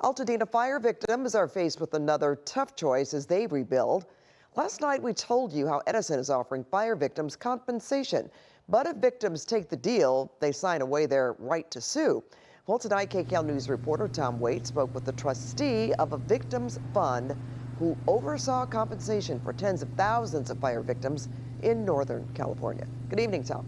Altadena fire victims are faced with another tough choice as they rebuild. Last night, we told you how Edison is offering fire victims compensation. But if victims take the deal, they sign away their right to sue. Well, tonight, KCAL News reporter Tom Waite spoke with the trustee of a victims fund who oversaw compensation for tens of thousands of fire victims in Northern California. Good evening, Tom.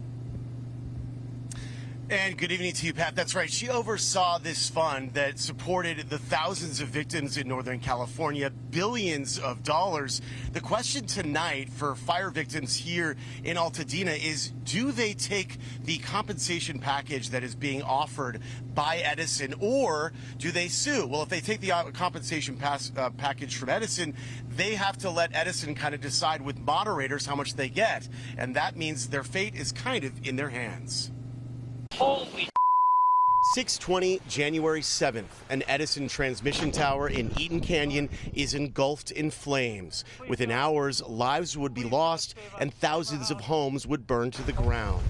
And good evening to you, Pat. That's right. She oversaw this fund that supported the thousands of victims in Northern California, billions of dollars. The question tonight for fire victims here in Altadena is, do they take the compensation package that is being offered by Edison, or do they sue? Well, if they take the compensation package from Edison, they have to let Edison kind of decide with moderators how much they get. And that means their fate is kind of in their hands. Holy 6:20, January 7th, an Edison transmission tower in Eaton Canyon is engulfed in flames. Within hours, lives would be lost and thousands of homes would burn to the ground.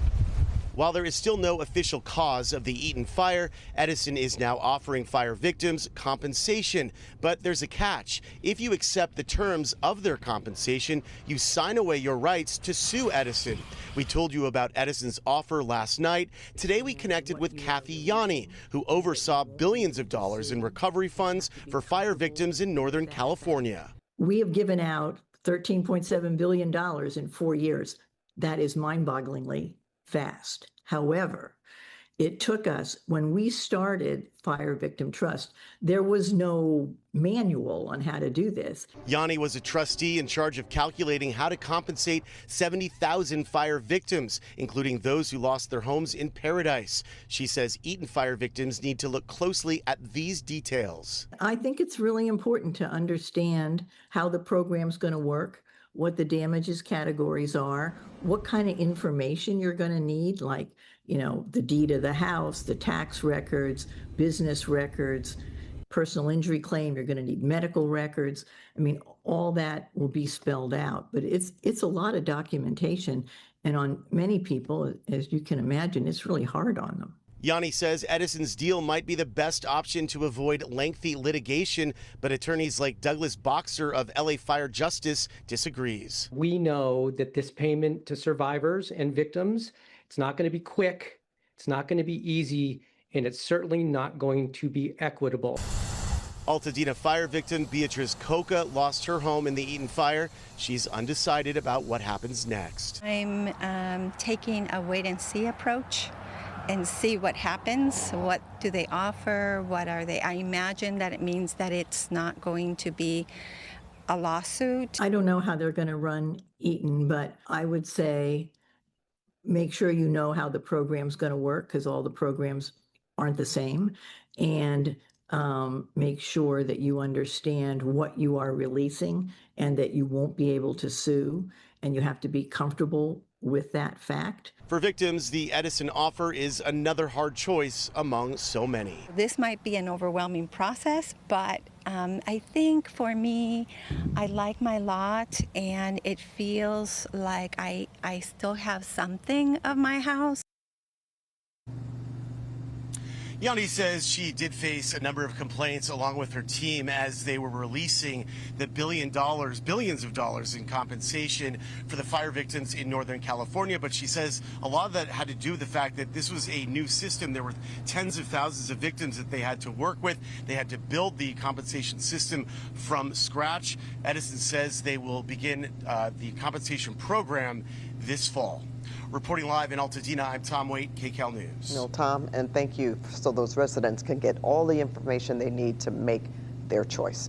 While there is still no official cause of the Eaton fire, Edison is now offering fire victims compensation. But there's a catch. If you accept the terms of their compensation, you sign away your rights to sue Edison. We told you about Edison's offer last night. Today we connected with Cathy Yanni, who oversaw billions of dollars in recovery funds for fire victims in Northern California. We have given out $13.7 billion in 4 years. That is mind-bogglingly fast. However, it took us, when we started Fire Victim Trust, there was no manual on how to do this. Yanni was a trustee in charge of calculating how to compensate 70,000 fire victims, including those who lost their homes in Paradise. She says Eaton fire victims need to look closely at these details. I think it's really important to understand how the program's going to work, what the damages categories are, what kind of information you're going to need, like, the deed of the house, the tax records, business records, personal injury claim, you're going to need medical records. I mean, all that will be spelled out, but it's a lot of documentation. And on many people, as you can imagine, it's really hard on them. Yanni says Edison's deal might be the best option to avoid lengthy litigation, but attorneys like Douglas Boxer of LA Fire Justice disagrees. We know that this payment to survivors and victims, it's not going to be quick, it's not going to be easy, and it's certainly not going to be equitable. Altadena fire victim Beatrice Coca lost her home in the Eaton fire. She's undecided about what happens next. I'm taking a wait-and-see approach and see what happens. What do they offer? What are they? I imagine that it means that it's not going to be a lawsuit. I don't know how they're going to run Eaton, but I would say make sure you know how the program's going to work, because all the programs aren't the same, and make sure that you understand what you are releasing and that you won't be able to sue, and you have to be comfortable with that fact. For victims, the Edison offer is another hard choice among so many. This might be an overwhelming process, but I think for me, I like my lot, and it feels like I still have something of my house. Yanni says she did face a number of complaints along with her team as they were releasing the billions of dollars in compensation for the fire victims in Northern California. But she says a lot of that had to do with the fact that this was a new system. There were tens of thousands of victims that they had to work with. They had to build the compensation system from scratch. Edison says they will begin the compensation program this fall. Reporting live in Altadena, I'm Tom Waite, KCAL News. No, Tom, and thank you, so those residents can get all the information they need to make their choice.